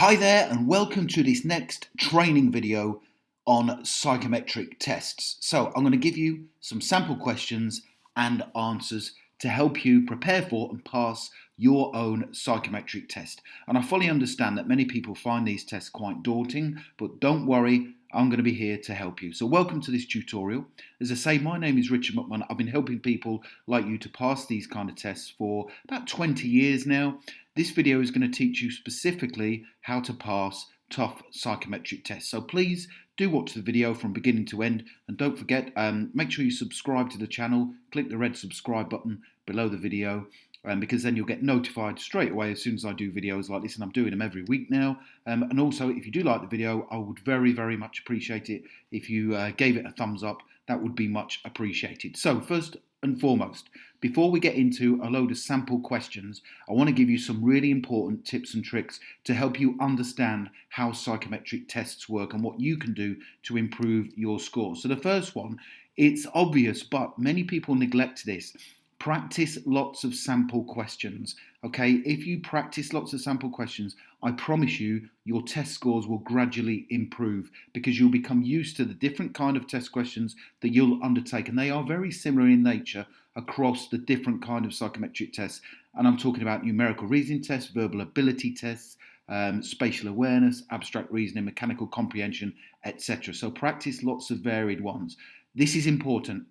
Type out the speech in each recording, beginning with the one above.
Hi there and welcome to this next training video on psychometric tests. So I'm going to give you some sample questions and answers to help you prepare for and pass your own psychometric test. And I fully understand that many people find these tests quite daunting, but don't worry, I'm going to be here to help you. So welcome to this tutorial. As I say, my name is Richard McMahon. I've been helping people like you to pass these kind of tests for about 20 years now. This video is going to teach you specifically how to pass tough psychometric tests. So please do watch the video from beginning to end, and don't forget, make sure you subscribe to the channel. Click the red subscribe button below the video, because then you'll get notified straight away as soon as I do videos like this, and I'm doing them every week now. And also, if you do like the video, I would very, very much appreciate it if you gave it a thumbs up. That would be much appreciated. So first and foremost, before we get into a load of sample questions, I want to give you some really important tips and tricks to help you understand how psychometric tests work and what you can do to improve your score. So the first one, it's obvious, but many people neglect this. Practice lots of sample questions. Okay, if you practice lots of sample questions, I promise you your test scores will gradually improve because you'll become used to the different kind of test questions that you'll undertake, and they are very similar in nature across the different kind of psychometric tests. And I'm talking about numerical reasoning tests, verbal ability tests, spatial awareness, abstract reasoning, mechanical comprehension, etc. So practice lots of varied ones. This is important.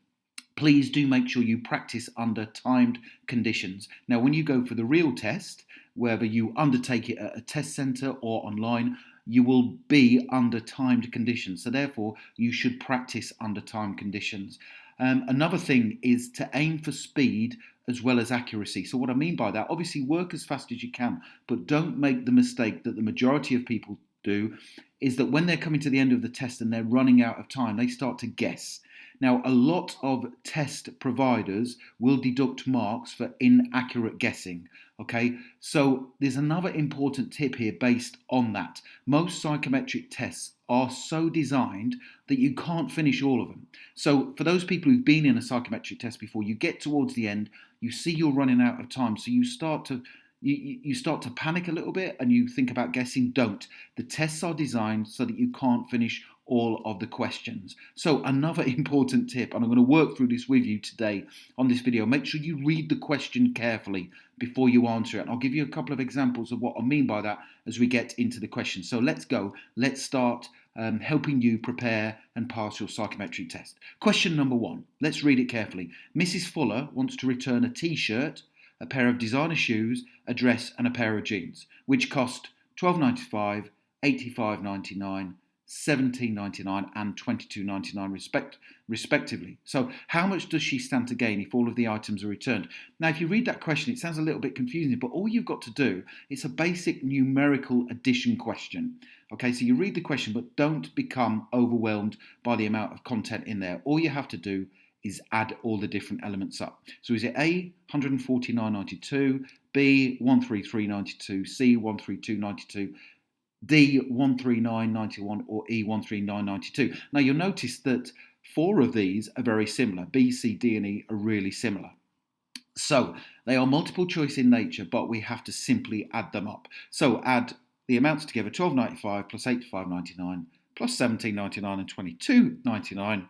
Please do make sure you practice under timed conditions. Now, when you go for the real test, whether you undertake it at a test centre or online, you will be under timed conditions. So therefore, you should practice under timed conditions. Another thing is to aim for speed as well as accuracy. So what I mean by that, obviously work as fast as you can, but don't make the mistake that the majority of people do, is that when they're coming to the end of the test and they're running out of time, they start to guess. Now, a lot of test providers will deduct marks for inaccurate guessing, okay? So there's another important tip here based on that. Most psychometric tests are so designed that you can't finish all of them. So for those people who've been in a psychometric test before, you get towards the end, you see you're running out of time, so you start to panic a little bit and you think about guessing. Don't. The tests are designed so that you can't finish all of the questions. So another important tip, and I'm going to work through this with you today on this video, make sure you read the question carefully before you answer it. And I'll give you a couple of examples of what I mean by that as we get into the question. So let's go. Let's start helping you prepare and pass your psychometric test. Question number 1. Let's read it carefully. Mrs. Fuller wants to return a t-shirt, a pair of designer shoes, a dress and a pair of jeans, which cost $12.95, $85.99, $17.99 and $22.99 respectively. So how much does she stand to gain if all of the items are returned? Now, if you read that question, it sounds a little bit confusing, but all you've got to do, it's a basic numerical addition question. Okay, so you read the question, but don't become overwhelmed by the amount of content in there. All you have to do is add all the different elements up. So is it A, 149.92, B, 133.92, C, 132.92, D, 139.91, or E, 139.92. Now you'll notice that 4 of these are very similar. B, C, D, and E are really similar. So they are multiple choice in nature, but we have to simply add them up. So add the amounts together, $12.95 plus $85.99 plus $17.99 and $22.99.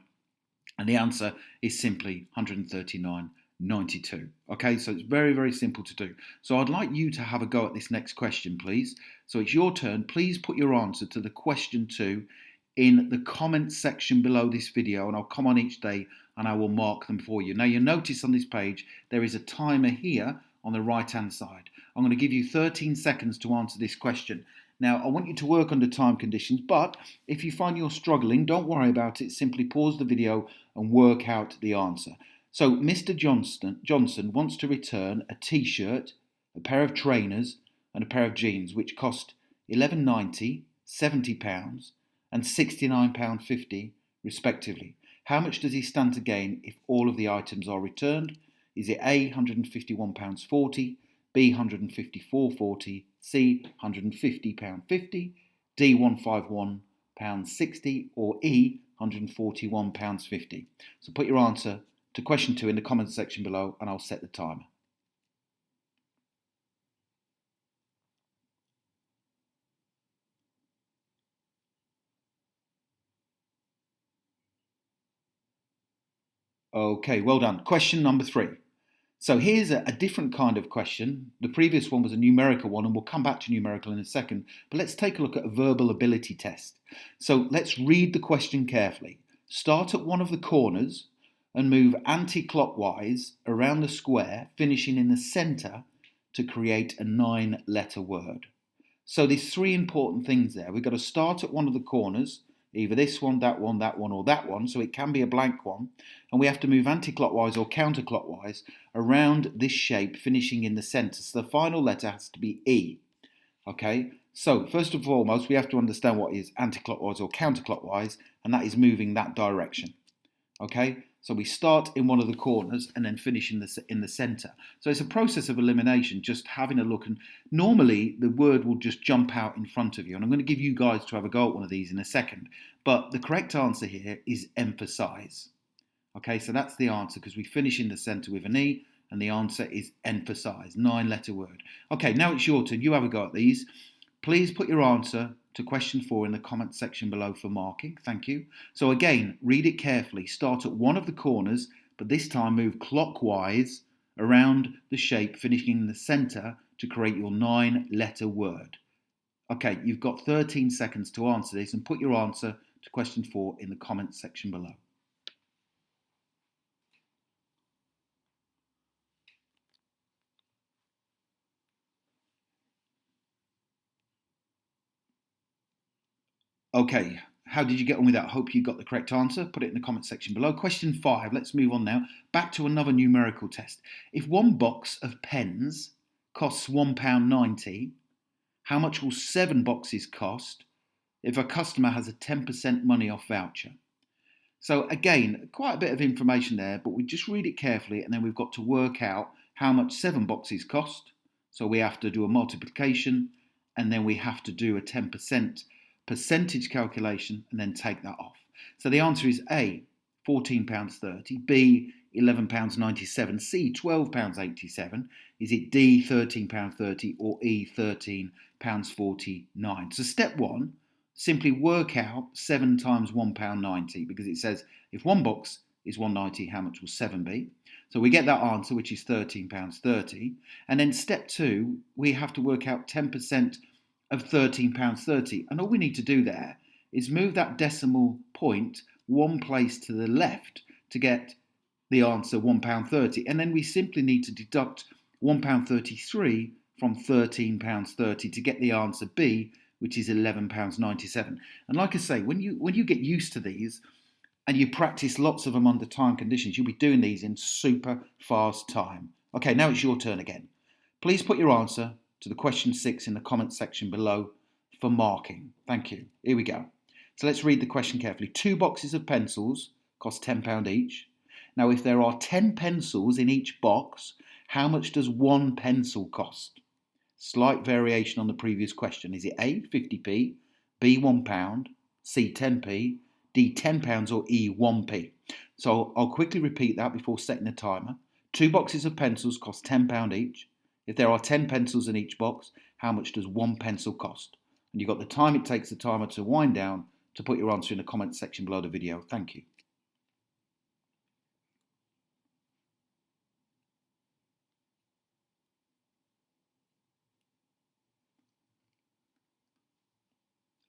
And the answer is simply $139.92. Okay, so it's very, very simple to do. So I'd like you to have a go at this next question, please. So it's your turn. Please put your answer to the question 2 in the comment section below this video, and I'll come on each day and I will mark them for you. Now you'll notice on this page there is a timer here on the right hand side. I'm going to give you 13 seconds to answer this question. Now, I want you to work under time conditions, but if you find you're struggling, don't worry about it. Simply pause the video and work out the answer. So, Mr. Johnson wants to return a t-shirt, a pair of trainers, and a pair of jeans, which cost £11.90, £70, and £69.50, respectively. How much does he stand to gain if all of the items are returned? Is it A, £151.40, B, £154.40, C, £150.50, D, £151.60, or E, £141.50. So put your answer to question 2 in the comments section below and I'll set the timer. Okay, well done. Question number 3. So here's a different kind of question. The previous one was a numerical one, and we'll come back to numerical in a second. But let's take a look at a verbal ability test. So let's read the question carefully. Start at one of the corners and move anti-clockwise around the square, finishing in the centre to create a 9-letter word. So there's 3 important things there. We've got to start at one of the corners, either this one, that one, that one, or that one, so it can be a blank one, and we have to move anti-clockwise or counterclockwise around this shape, finishing in the centre. So the final letter has to be E. Okay, so first and foremost, we have to understand what is anti-clockwise or counterclockwise, and that is moving that direction. Okay, so we start in one of the corners and then finish in the centre. So it's a process of elimination, just having a look, and normally the word will just jump out in front of you, and I'm going to give you guys to have a go at one of these in a second, but the correct answer here is emphasise. Okay, so that's the answer, because we finish in the centre with an E, and the answer is emphasise, 9-letter word. Okay, now it's your turn. You have a go at these. Please put your answer to question 4 in the comment section below for marking. Thank you. So again, read it carefully. Start at one of the corners, but this time move clockwise around the shape, finishing in the centre to create your 9-letter word. Okay, you've got 13 seconds to answer this, and put your answer to question 4 in the comment section below. Okay, how did you get on with that? I hope you got the correct answer. Put it in the comment section below. Question 5, let's move on now. Back to another numerical test. If one box of pens costs £1.90, how much will 7 boxes cost if a customer has a 10% money off voucher? So again, quite a bit of information there, but we just read it carefully, and then we've got to work out how much 7 boxes cost. So we have to do a multiplication, and then we have to do a 10% percentage calculation and then take that off. So the answer is A, £14.30, B, £11.97, C, £12.87, is it D, £13.30, or E, £13.49? So step 1, simply work out 7 times £1.90, because it says if one box is £1.90, how much will 7 be? So we get that answer, which is £13.30. And then step 2, we have to work out 10% of £13.30. And all we need to do there is move that decimal point 1 place to the left to get the answer £1.30. And then we simply need to deduct £1.33 from £13.30 to get the answer B, which is £11.97. And like I say, when you get used to these and you practice lots of them under time conditions, you'll be doing these in super fast time. Okay, now it's your turn again. Please put your answer to the question 6 in the comment section below for marking. Thank you. Here we go. So let's read the question carefully. 2 boxes of pencils cost £10 each. Now, if there are 10 pencils in each box, how much does 1 pencil cost? Slight variation on the previous question. Is it A, 50p, B, £1, C, 10p, D, £10, or E, 1p? So I'll quickly repeat that before setting the timer. 2 boxes of pencils cost £10 each. If there are 10 pencils in each box, how much does 1 pencil cost? And you've got the time it takes the timer to wind down to put your answer in the comment section below the video. Thank you.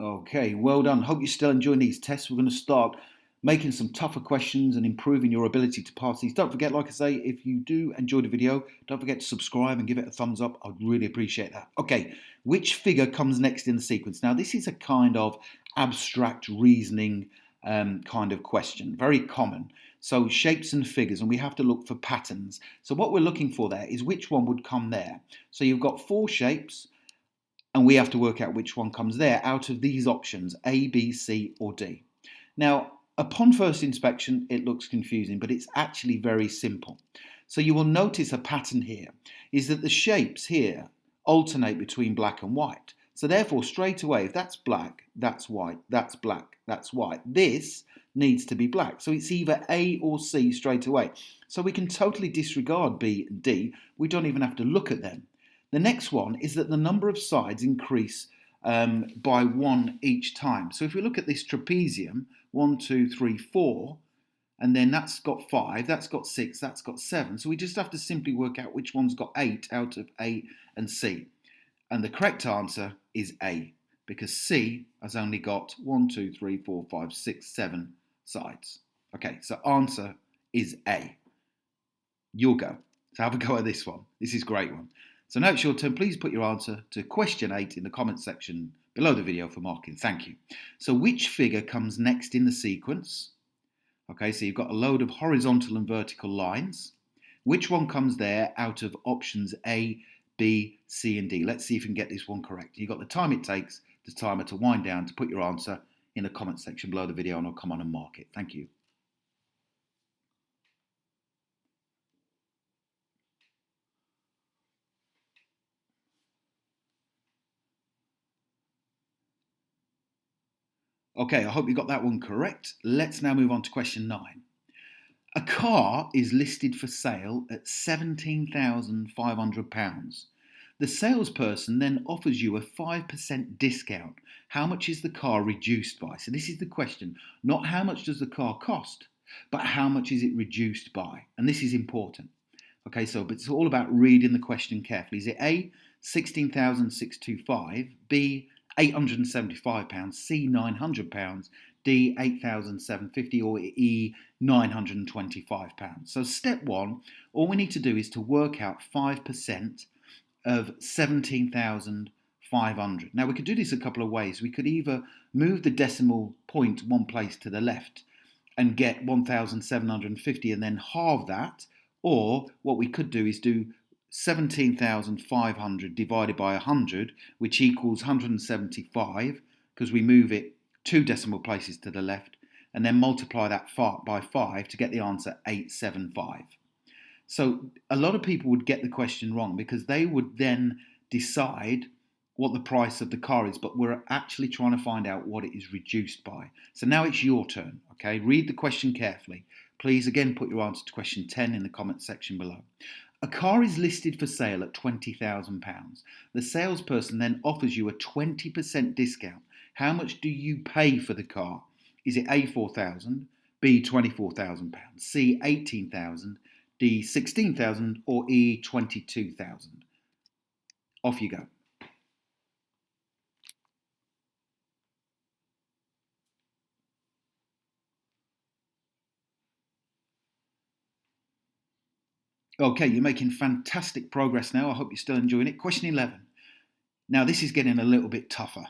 Okay, well done. Hope you're still enjoying these tests. We're going to start making some tougher questions and improving your ability to pass these. Don't forget, like I say, if you do enjoy the video, don't forget to subscribe and give it a thumbs up. I'd really appreciate that. Okay, which figure comes next in the sequence? Now, this is a kind of abstract reasoning kind of question, very common. So shapes and figures, and we have to look for patterns. So what we're looking for there is which one would come there. So you've got 4 shapes, and we have to work out which one comes there out of these options, A, B, C, or D. Now, upon first inspection, it looks confusing, but it's actually very simple. So you will notice a pattern here, is that the shapes here alternate between black and white. So therefore, straight away, if that's black, that's white, that's black, that's white, this needs to be black. So it's either A or C straight away. So we can totally disregard B and D. We don't even have to look at them. The next one is that the number of sides increase by 1 each time. So if we look at this trapezium, 1, 2, 3, 4, and then that's got 5, that's got 6, that's got 7. So we just have to simply work out which one's got 8 out of A and C. And the correct answer is A, because C has only got 1, 2, 3, 4, 5, 6, 7 sides. Okay, so answer is A. You'll go. So have a go at this one. This is a great one. So now it's your turn. Please put your answer to question 8 in the comment section below the video for marking. Thank you. So which figure comes next in the sequence? Okay, so you've got a load of horizontal and vertical lines. Which one comes there out of options A, B, C and D? Let's see if you can get this one correct. You've got the time it takes the timer to wind down to put your answer in the comment section below the video, and I'll come on and mark it. Thank you. Okay, I hope you got that one correct. Let's now move on to question 9. A car is listed for sale at £17,500. The salesperson then offers you a 5% discount. How much is the car reduced by? So this is the question, not how much does the car cost, but how much is it reduced by? And this is important. Okay, so it's all about reading the question carefully. Is it A, £16,625, B, £875, C, £900, D, £8,750, or E, £925. So step 1, all we need to do is to work out 5% of 17,500. Now we could do this a couple of ways. We could either move the decimal point one place to the left and get 1,750 and then halve that, or what we could do is do 17,500 divided by 100, which equals 175, because we move it 2 decimal places to the left, and then multiply that by 5 to get the answer 875. So a lot of people would get the question wrong because they would then decide what the price of the car is, but we're actually trying to find out what it is reduced by. So now it's your turn, okay? Read the question carefully. Please again put your answer to question 10 in the comment section below. A car is listed for sale at £20,000. The salesperson then offers you a 20% discount. How much do you pay for the car? Is it A, £4,000, B, £24,000, C, £18,000, D, £16,000, or E, £22,000? Off you go. Okay, you're making fantastic progress now. I hope you're still enjoying it. Question 11. Now this is getting a little bit tougher.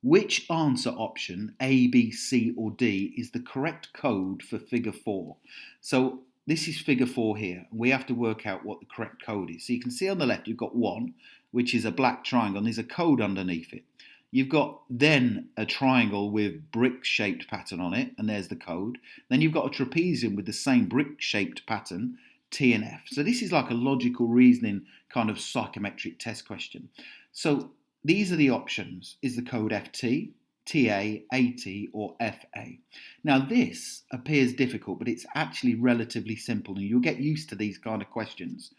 Which answer option, A, B, C or D, is the correct code for figure 4? So this is figure 4 here. We have to work out what the correct code is. So you can see on the left you've got 1, which is a black triangle, and there's a code underneath it. You've got then a triangle with brick-shaped pattern on it, and there's the code. Then you've got a trapezium with the same brick-shaped pattern, T and F. So this is like a logical reasoning kind of psychometric test question. So these are the options. Is the code FT, TA, AT or FA? Now this appears difficult, but it's actually relatively simple and you'll get used to these kind of questions.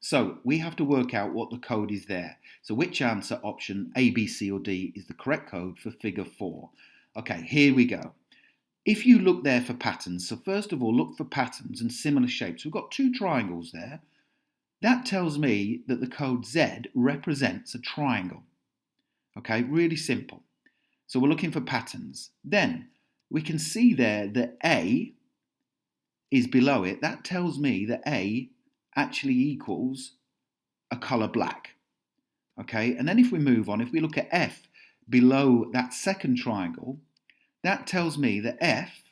So we have to work out what the code is there. So which answer option, A, B, C or D, is the correct code for figure 4? Okay, here we go. If you look there for patterns, so first of all, look for patterns and similar shapes. We've got 2 triangles there. That tells me that the code Z represents a triangle. Okay, really simple. So we're looking for patterns. Then we can see there that A is below it. That tells me that A actually equals a colour black. Okay, and then if we move on, if we look at F below that second triangle, that tells me that F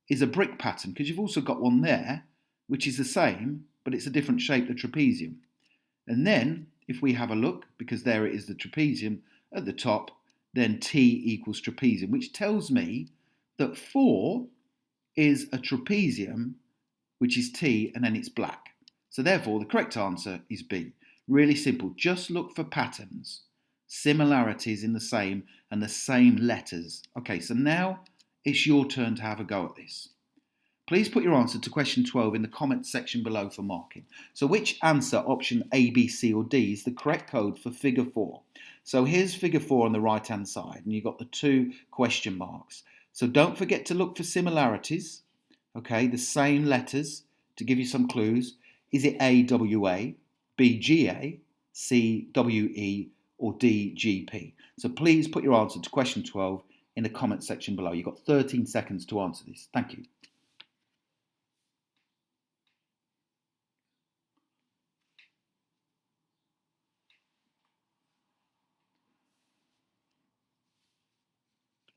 is a brick pattern because you've also got one there which is the same but it's a different shape, the trapezium. And then if we have a look, because there it is, the trapezium at the top, then T equals trapezium, which tells me that 4 is a trapezium which is T and then it's black. So therefore the correct answer is B. Really simple, just look for patterns, similarities in the same and the same letters. Okay, so now it's your turn to have a go at this. Please put your answer to question 12 in the comments section below for marking. So which answer, option A, B, C or D, is the correct code for figure 4? So here's figure 4 on the right hand side and you've got the 2 question marks. So don't forget to look for similarities Okay, the same letters to give you some clues. Is it A, W, A, B, G, A, C, W, E, or D, G, P? So please put your answer to question 12 in the comment section below. You've got 13 seconds to answer this. Thank you.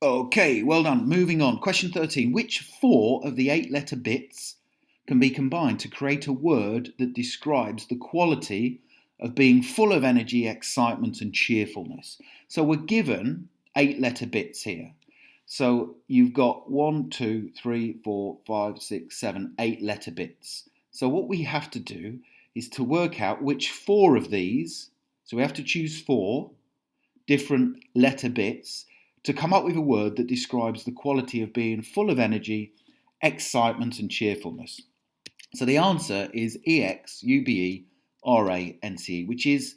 Okay, well done. Moving on. Question 13. Which 4 of the 8-letter bits can be combined to create a word that describes the quality of being full of energy, excitement, and cheerfulness? So we're given 8-letter bits here. So you've got 1, 2, 3, 4, 5, 6, 7, 8-letter bits. So what we have to do is to work out which 4 of these, so we have to choose 4 different letter bits to come up with a word that describes the quality of being full of energy, excitement, and cheerfulness. So the answer is EXUBERANCE, which is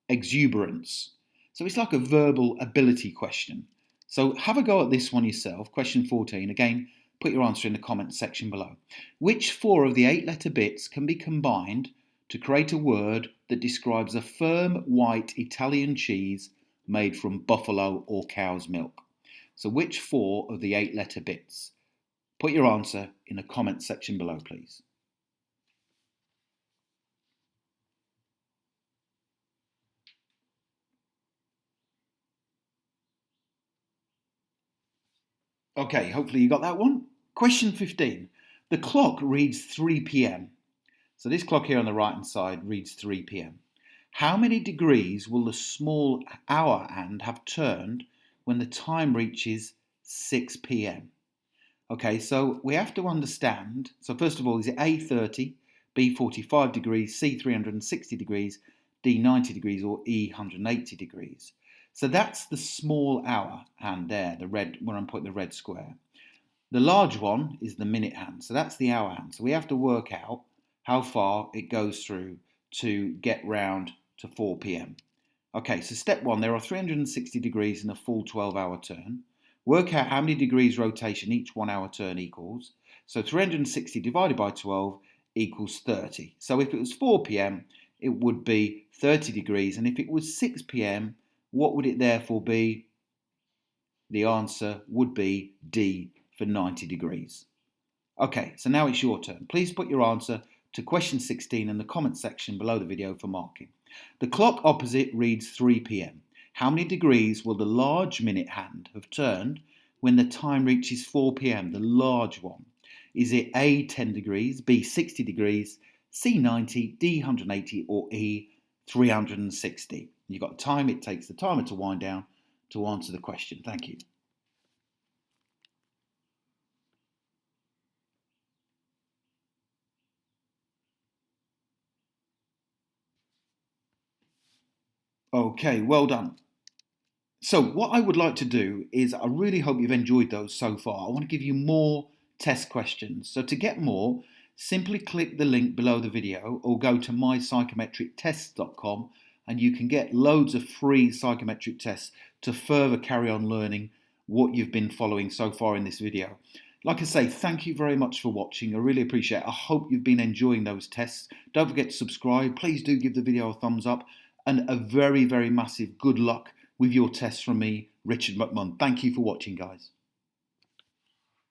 exuberance. So it's like a verbal ability question. So have a go at this one yourself. Question 14. Again, put your answer in the comments section below. Which 4 of the 8-letter bits can be combined to create a word that describes a firm white Italian cheese made from buffalo or cow's milk? So which 4 of the 8-letter bits? Put your answer in the comment section below, please. Okay, hopefully you got that one. Question 15. The clock reads 3 p.m. So this clock here on the right hand side reads 3 p.m. How many degrees will the small hour hand have turned when the time reaches 6 p.m? Okay, so we have to understand, so first of all, is it A 30, B 45 degrees, C 360 degrees, D 90 degrees, or E 180 degrees? So that's the small hour hand there, the red, where I'm putting the red square. The large one is the minute hand, so that's the hour hand. So we have to work out how far it goes through to get round to 4 p.m. Okay, so step 1, there are 360 degrees in a full 12-hour turn. Work out how many degrees rotation each 1-hour turn equals. So 360 divided by 12 equals 30. So if it was 4 p.m, it would be 30 degrees. And if it was 6 p.m, what would it therefore be? The answer would be D for 90 degrees. Okay, so now it's your turn. Please put your answer to question 16 in the comment section below the video for marking. The clock opposite reads 3 p.m. How many degrees will the large minute hand have turned when the time reaches 4 p.m, the large one? Is it A 10 degrees, B 60 degrees, C 90, D 180, or E 360? You've got time, it takes the timer to wind down to answer the question. Thank you. Okay, well done. So what I would like to do is, I really hope you've enjoyed those so far. I want to give you more test questions. So to get more, simply click the link below the video or go to mypsychometrictests.com and you can get loads of free psychometric tests to further carry on learning what you've been following so far in this video. Like I say, thank you very much for watching. I really appreciate it. I hope you've been enjoying those tests. Don't forget to subscribe. Please do give the video a thumbs up, and a very, very massive good luck with your tests from me, Richard McMunn. Thank you for watching, guys.